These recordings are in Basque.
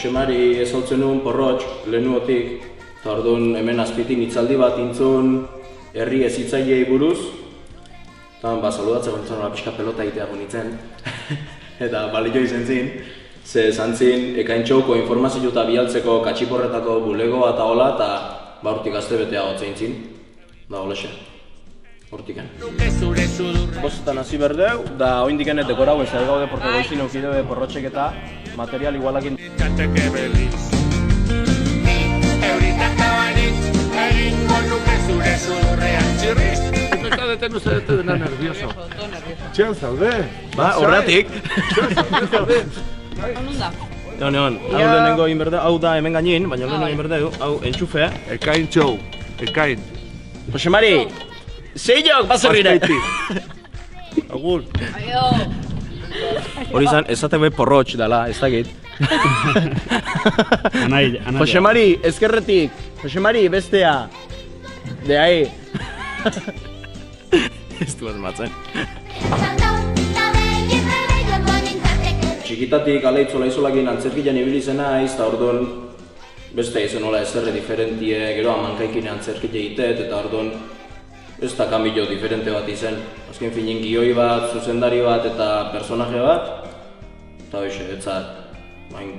Josemari ezautzen nuen porrotx, lehenuotik, eta orduan hemen azpitik hitzaldi bat intzun herri hezitzaileei buruz, eta saludatzeko nintzen nola pixka pelota egiteago nintzen, eta balio izen zin, ze esan zin ekaintxouko informazio eta bialtzeko katxiporretako bulegoa eta hola, eta hortik azte betea gotzein zin, da holexe, hortiken. Bostetan hasi berdeu, da oindiken dekorau ez gaude porque goizin eukide porrotxek eta material igualakin. No se dete dena nervioso. Txean zaude? Ba, horretik. Txean zaude? Egon, hau lehenengo inberdeu, hau da hemen gainin, baina lehenengo inberdeu, hau entxufe. Ekain txou, ekain. Josemari, zeilok, baserrire! Agur. Hori izan, ezate be porrotx dela, ez dakit. Anai. Josemari, ezkerretik. Josemari, bestea. De ahi. Ez du asmatzen. Txikitatik aleitzola izolakin antzerkian ibili zena naiz, eta orduan beste izen nola ezerre diferentie, gero amankaikin antzerkile egiteet, eta orduan ez da kambio diferente bat izen. Azken finin gioi bat, zuzendari bat eta personaje bat, eta hoxe, etzat, bain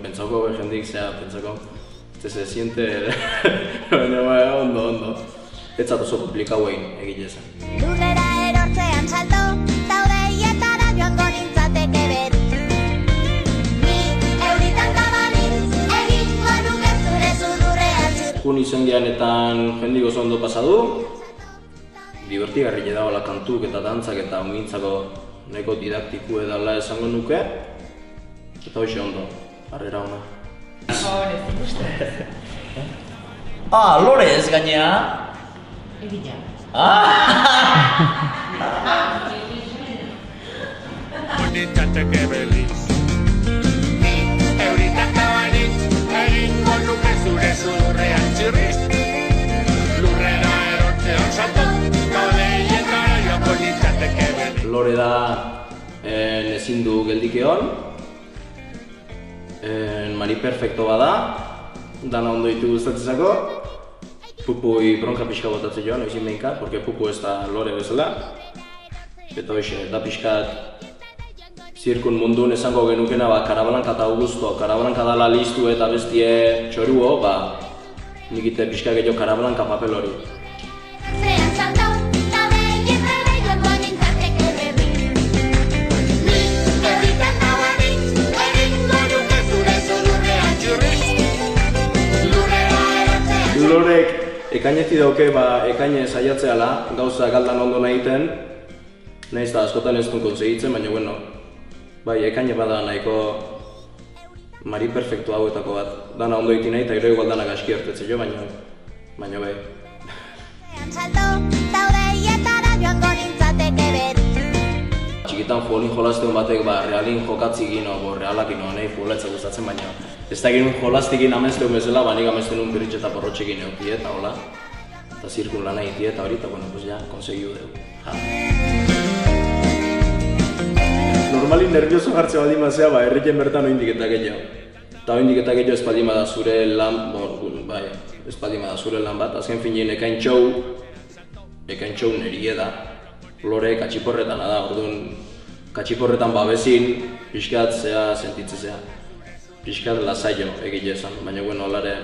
pentsako jendik zea, pentsako, se siente, ondo. Etzat oso komplikau egile zen. Lurrera erortzean salto, taudeietara joango nintzateke beti. Ni euritan tabanitz, egingo nuke zure sudurrean zir. Kun izen geanetan jendik oso ondo pasadu, divertigarri dagoela kantuk eta dantzak eta omintzako neko didaktiku edala esango nuke, eta hoxe ondo, harrera ona. Lorez gainea. Egina. Nintzateke beliz. Euritak tabanitz, egingo nuke zure sudurrean txirriz. Lurrera erortzean salto, taudeietara joango nintzateke beliz. Lore da ezin du geldikeon, Mari perfecto bada, dana ondo ditu gustatzezako. Pupui bronka pixka botatzen joan, oizin behinka, porque Pupu ez da Lore bezala. Eta hoxe, da pixkat zirkun mundun esango genukena, Karabalanka eta Augusto, Karabalanka dala listu eta bestie txoruo, nik ite pixka gehiago Karabalanka papel hori. Lorek ekaineti dauke, ekaine saiatzeala, gauza galdan ondo nahiten, nahiz da askotan ez duen konsegitzen, baina bueno, bai, ekaine bada nahiko Mari perfektu hauetako bat, dana ondo iti nahi eta gero igual danak aski hartetze jo, baina bai. Txikitan futbolin jolazteun batek realin jokatzik gino, realak gino, nahi futboletza gustatzen, baina ez da egin jolaztikin amezteun bezala, nik amezten un birritxe eta porrotxekin eutie eta hola, eta zirkun lana egitie eta hori, eta bueno, pues ja, konsegiu dugu. Normalin nervioso jartze baldin mazea, herrien bertan oindik eta gehiago. Eta oindik eta gehiago ez baldin bada zure lan, ez baldin bada zure lan bat, azken finin ekaintxou nerie da. Lore katxiporretan da, orduan katxiporretan babezin, pixkat zea sentitzezea. Pixkat lasaio egile esan, baina bueno, lare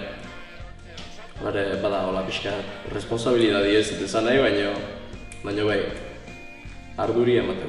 bada hola pixkat responsabilidadi ez esan nahi, baina bai, arduri emateu.